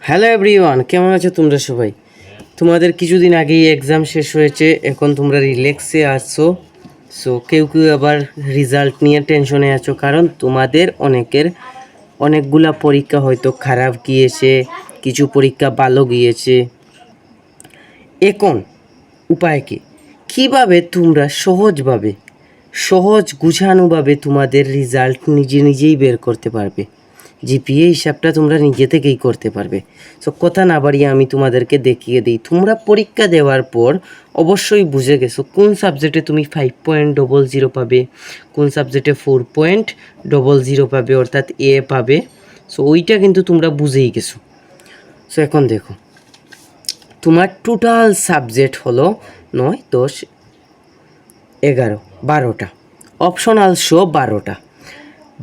Hello everyone, কেমন আছো তোমরা সবাই? তোমাদের কিছুদিন আগেই এক্সাম শেষ হয়েছে, এখন তোমরা রিল্যাক্সে আছো। সো কেউ কেউ আবার রেজাল্ট নিয়ে টেনশনে আছো, কারণ তোমাদের অনেকগুলা পরীক্ষা হয়তো খারাপ গিয়েছে, কিছু পরীক্ষা ভালো গিয়েছে। এখন উপায় কি? কীভাবে তোমরা সহজ গুছানোভাবে তোমাদের রেজাল্ট নিজেই বের করতে পারবে? জিপিএ হিসাবটা তোমরা নিজে থেকেই করতে পারবে। সো কথা না বাড়িয়ে আমি তোমাদেরকে দেখিয়ে দিই। তোমরা পরীক্ষা দেওয়ার পর অবশ্যই বুঝে গেছো কোন সাবজেক্টে তুমি 5.00 পাবে, কোন সাবজেক্টে 4.00 পাবে, অর্থাৎ এ পাবে। সো ওইটা কিন্তু তোমরা বুঝেই গেছো। সো এখন দেখো, তোমার টোটাল সাবজেক্ট হলো 9, 10, 11, 12টা, অপশনাল 12টা।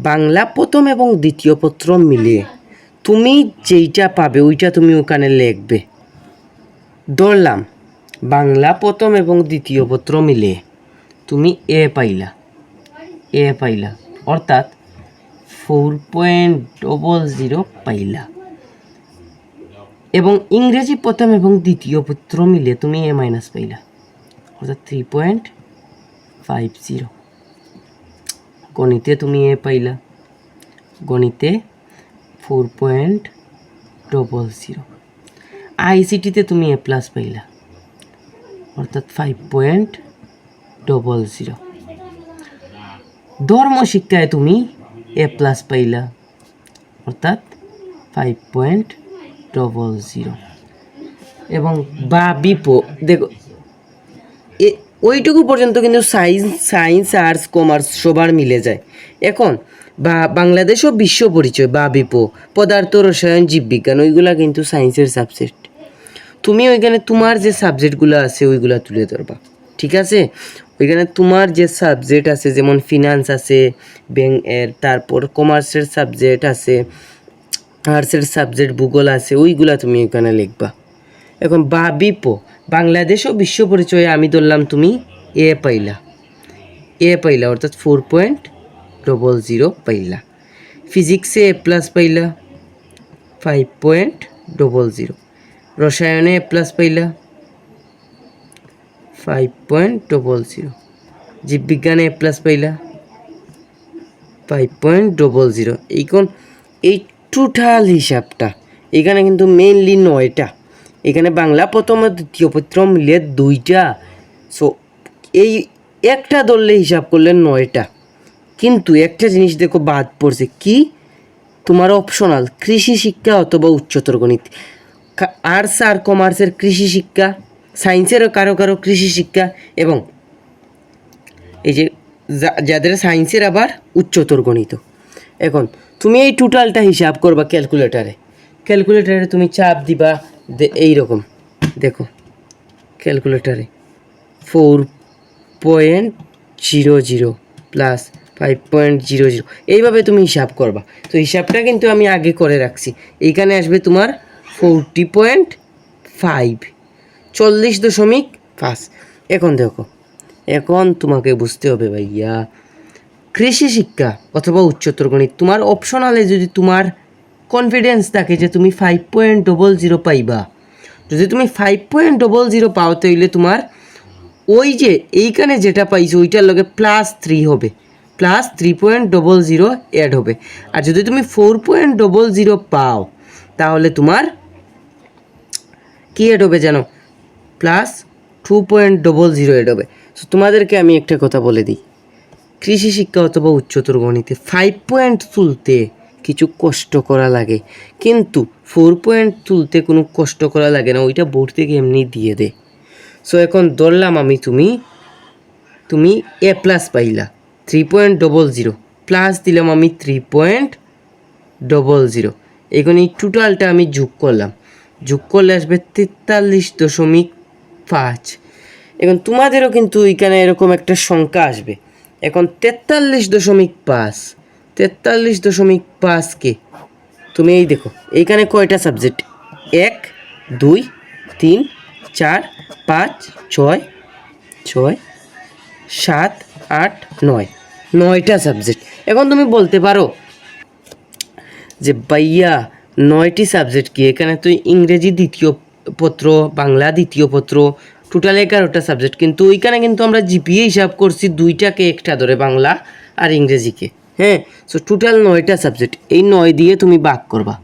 বাংলা প্রথম এবং দ্বিতীয় পত্র মিলিয়ে তুমি যেইটা পাবে ওইটা তুমি ওখানে লিখবে। ধরলাম বাংলা প্রথম এবং দ্বিতীয় পত্র মিলিয়ে তুমি এ পাইলা, অর্থাৎ 4.00 পাইলা। এবং ইংরেজি প্রথম এবং দ্বিতীয় পত্র মিলিয়ে তুমি এ মাইনাস পাইলা, অর্থাৎ 3.50। গণিতে তুমি এ পাইলা, গণিতে 4.00। আইসিটিতে তুমি এ প্লাস পাইলা, অর্থাৎ 5.00। ধর্মশিক্ষায় তুমি এ প্লাস পাইলা, অর্থাৎ 5.00। এবং বা বিপো দেখো, ওইটুকু পর্যন্ত কিন্তু সায়েন্স আর্টস কমার্স সবার মিলে যায়। এখন বাংলাদেশ ও বিশ্ব পরিচয় বা বিপো, পদার্থ রসায়ন জীববিজ্ঞান, ওইগুলা কিন্তু সায়েন্সের সাবজেক্ট। তুমি ওইখানে তোমার যে সাবজেক্টগুলো আছে ওইগুলা তুলে ধরবা, ঠিক আছে? ওইখানে তোমার যে সাবজেক্ট আছে, যেমন ফিনান্স আছে, ব্যাংকের, তারপর কমার্সের সাবজেক্ট আছে, আর্টসের সাবজেক্ট ভূগোল আছে, ওইগুলা তুমি ওইখানে লিখবা। এখন বা বিপো, বাংলাদেশ ও বিশ্ব পরিচয়ে আমি ধরলাম তুমি এ পাইলা, অর্থাৎ 4.00 পাইলা। ফিজিক্সে এ প্লাস পাইলা, 5.00। রসায়নে এ প্লাস পাইলা, 5.00। জীববিজ্ঞানে এ প্লাস পাইলা, 5.00। এই টোটাল হিসাবটা এখানে কিন্তু মেইনলি 9টা। এখানে বাংলা প্রথম ও দ্বিতীয় পত্র মিলিয়ে 2টা। সো এই একটা ধরলে হিসাব করলে 9টা। কিন্তু একটা জিনিস দেখো বাদ পড়ছে, কি? তোমার অপশনাল কৃষি শিক্ষা অথবা উচ্চতর গণিত। আর্টস আর কমার্সের কৃষি শিক্ষা, সায়েন্সেরও কারো কৃষি শিক্ষা, এবং এই যে যাদের সায়েন্সের আবার উচ্চতর গণিত। এখন তুমি এই টোটালটা হিসাব করবা ক্যালকুলেটারে তুমি চাপ দিবা, এইরকম দেখো, ক্যালকুলেটারে 4.00 প্লাস 5.00, এইভাবে তুমি হিসাব করবা। তো হিসাবটা কিন্তু আমি আগে করে রাখছি। এইখানে আসবে তোমার 40.5, 40.5। এখন দেখো, এখন তোমাকে বুঝতে হবে ভাইয়া, কৃষি শিক্ষা অথবা উচ্চতর গণিত তোমার অপশনালে যদি তোমার কনফিডেন্স থাকে যে তুমি 5.00 পাইবা, যদি তুমি 5.00 পাও, তাইলে তোমার ওই যে এইখানে যেটা পাইছো ওইটার লগে +3 হবে, +3.00 অ্যাড হবে। আর যদি তুমি 4.00 পাও, তাহলে তোমার কি অ্যাড হবে জানো? +2.00 অ্যাড হবে। সো তোমাদেরকে আমি একটা কথা বলে দিই, কৃষি শিক্ষা অথবা উচ্চতর গণিতে 5 পয়েন্ট তুলতে কিছু কষ্ট করা লাগে, কিন্তু 4 পয়েন্ট তুলতে কোনো কষ্ট করা লাগে না, ওইটা বোর্ড থেকে এমনি দিয়ে দে। সো এখন ধরলাম আমি তুমি এ প্লাস পাইলা, 3.00 প্লাস দিলাম আমি 3.00। এখন এই টোটালটা আমি যোগ করলে আসবে 43.5। এখন তোমাদেরও কিন্তু এখানে এরকম একটা সংখ্যা আসবে। এখন 43.5কে তুমি এই দেখো, এইখানে কয়টা সাবজেক্ট? 1, 2, 3, 4, 5, 6, 7, 8, 9, 9টা সাবজেক্ট। এখন তুমি বলতে পারো যে ভাইয়া 9টি সাবজেক্ট কি এখানে তো ইংরেজি দ্বিতীয় পত্র, বাংলা দ্বিতীয় পত্র, টোটাল 11টা সাবজেক্ট। কিন্তু ওইখানে কিন্তু আমরা জিপিএ হিসাব করছি 2টাকে একটা ধরে, বাংলা আর ইংরেজিকে। হ্যাঁ, সো টোটাল 9টা সাবজেক্ট। এই 9 দিয়ে তুমি ভাগ করবা,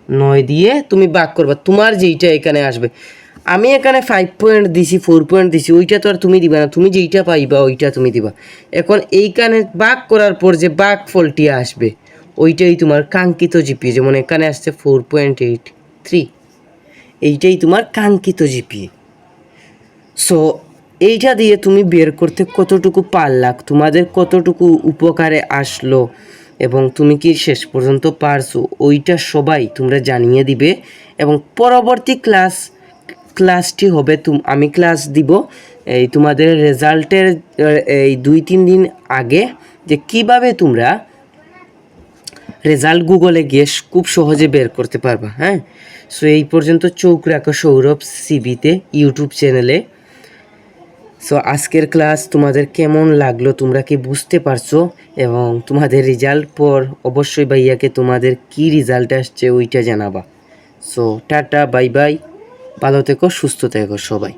9 দিয়ে তুমি ভাগ করবা, তোমার যেইটা এখানে আসবে। আমি এখানে 5 পয়েন্ট দিছি, 4 পয়েন্ট দিছি, ওইটা তো আর তুমি দিবা না, তুমি যেইটা পাইবা ওইটা তুমি দিবা। এখন এইখানে ভাগ করার পর যে ভাগ ফলটি আসবে ওইটাই তোমার কাঙ্ক্ষিত জিপিএ। যেমন এখানে আসছে 4.83, এইটাই তোমার কাঙ্ক্ষিত জিপিএ। সো এইটা দিয়ে তুমি বের করতে কতটুকু পারলা, তোমাদের কতটুকু উপকারে আসলো এবং তুমি কি শেষ পর্যন্ত পারছো, ওইটা সবাই তোমরা জানিয়ে দিবে। এবং পরবর্তী ক্লাসটি হবে আমি ক্লাস দিব এই তোমাদের রেজাল্টের এই 2-3 দিন আগে, যে কিভাবে তোমরা রেজাল্ট গুগলে গিয়ে খুব সহজে বের করতে পারবা। হ্যাঁ, সো এই পর্যন্ত চোখ রাখো সৌরভ সিবিতে ইউটিউব চ্যানেলে। সো আজকের ক্লাস তোমাদের কেমন লাগলো, তোমরা কি বুঝতে পারছো? এবং তোমাদের রেজাল্ট পর অবশ্যই ভাইয়াকে তোমাদের কি রেজাল্ট আসছে ওইটা জানাবা। সো টাটা, বাই বাই, ভালো থেকো, সুস্থ থেকো সবাই।